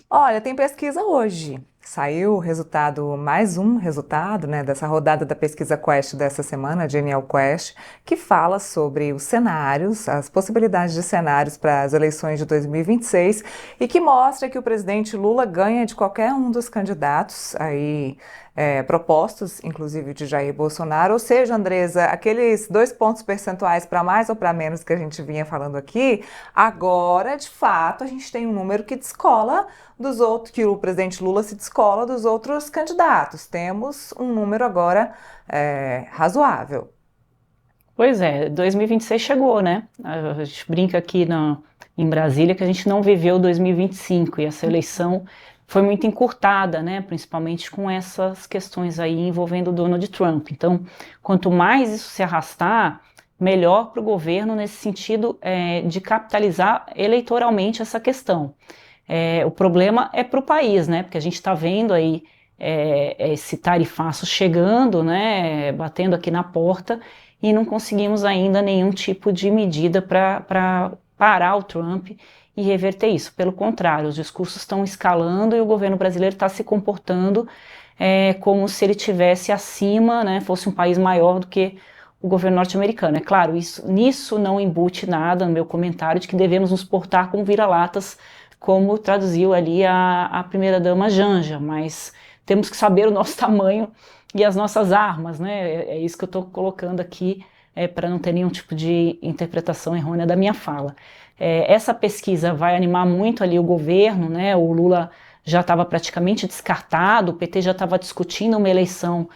Olha, tem pesquisa hoje. Saiu o resultado, mais um resultado, né, dessa rodada da pesquisa Quest dessa semana, Genial Quest, que fala sobre os cenários, as possibilidades de cenários para as eleições de 2026 e que mostra que o presidente Lula ganha de qualquer um dos candidatos aí propostos, inclusive de Jair Bolsonaro. Ou seja, Andresa, aqueles 2 pontos percentuais para mais ou para menos que a gente vinha falando aqui, agora, de fato, a gente tem um número que descola dos outros, que o presidente Lula se descola dos outros candidatos. Temos um número agora razoável. Pois é, 2026 chegou, né? A gente brinca aqui em Brasília que a gente não viveu 2025 e essa eleição foi muito encurtada, né? Principalmente com essas questões aí envolvendo o Donald Trump. Então, quanto mais isso se arrastar, melhor para o governo nesse sentido de capitalizar eleitoralmente essa questão. O problema é para o país, né? Porque a gente está vendo aí esse tarifaço chegando, né? Batendo aqui na porta e não conseguimos ainda nenhum tipo de medida para parar o Trump e reverter isso. Pelo contrário, os discursos estão escalando e o governo brasileiro está se comportando como se ele tivesse acima, né? Fosse um país maior do que o governo norte-americano. É claro, nisso não embute nada no meu comentário de que devemos nos portar como vira-latas, como traduziu ali a primeira-dama Janja, mas temos que saber o nosso tamanho e as nossas armas, né? É isso que eu estou colocando aqui, para não ter nenhum tipo de interpretação errônea da minha fala. Essa pesquisa vai animar muito ali o governo, né? O Lula já estava praticamente descartado, o PT já estava discutindo uma eleição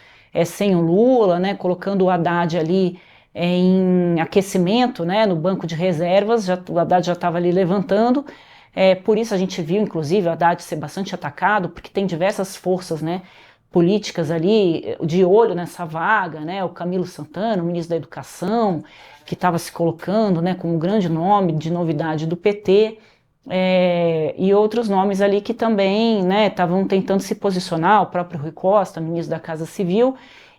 sem o Lula, né? Colocando o Haddad ali em aquecimento, né? No banco de reservas, o Haddad já estava ali levantando. Por isso a gente viu, inclusive, o Haddad ser bastante atacado, porque tem diversas forças, né, políticas ali de olho nessa vaga, né, o Camilo Santana, o ministro da Educação, que estava se colocando, né, como um grande nome de novidade do PT, e outros nomes ali que também, né, estavam tentando se posicionar, o próprio Rui Costa, ministro da Casa Civil,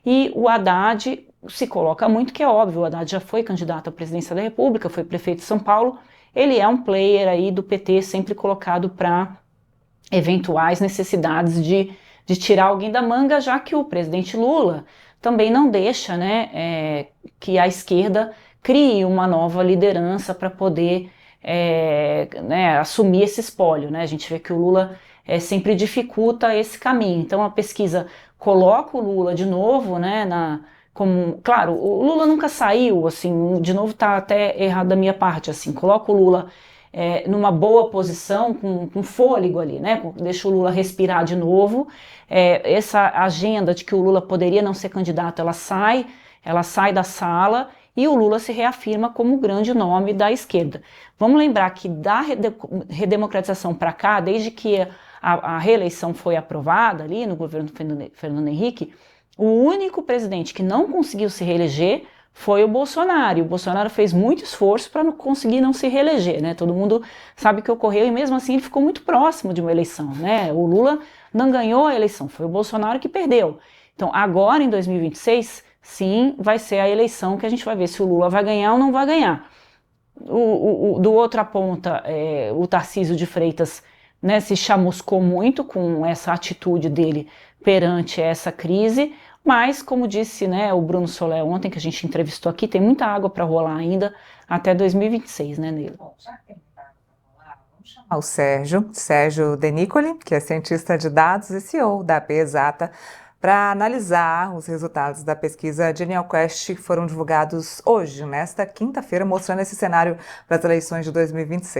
e o Haddad se coloca muito, que é óbvio, o Haddad já foi candidato à presidência da República, foi prefeito de São Paulo, ele é um player aí do PT sempre colocado para eventuais necessidades de tirar alguém da manga, já que o presidente Lula também não deixa, né, que a esquerda crie uma nova liderança para poder né, assumir esse espólio. Né? A gente vê que o Lula sempre dificulta esse caminho. Então a pesquisa coloca o Lula de novo, né, como, claro, o Lula nunca saiu, assim, de novo está até errado da minha parte, assim, coloca o Lula numa boa posição, com fôlego ali, né? Deixa o Lula respirar de novo. Essa agenda de que o Lula poderia não ser candidato, ela sai da sala e o Lula se reafirma como o grande nome da esquerda. Vamos lembrar que da redemocratização para cá, desde que a reeleição foi aprovada ali no governo do Fernando Henrique, o único presidente que não conseguiu se reeleger foi o Bolsonaro. E o Bolsonaro fez muito esforço para não conseguir não se reeleger, né? Todo mundo sabe o que ocorreu e mesmo assim ele ficou muito próximo de uma eleição, né? O Lula não ganhou a eleição, foi o Bolsonaro que perdeu. Então agora em 2026, sim, vai ser a eleição que a gente vai ver se o Lula vai ganhar ou não vai ganhar. Do outra ponta, o Tarcísio de Freitas, né, se chamuscou muito com essa atitude dele perante essa crise, mas, como disse, né, o Bruno Solé ontem, que a gente entrevistou aqui, tem muita água para rolar ainda até 2026, né, Nilo? Bom, já que tem muita água pra rolar, vamos chamar o Sérgio Denicoli, que é cientista de dados e CEO da Exata, para analisar os resultados da pesquisa Genial Quest que foram divulgados hoje, nesta quinta-feira, mostrando esse cenário para as eleições de 2026.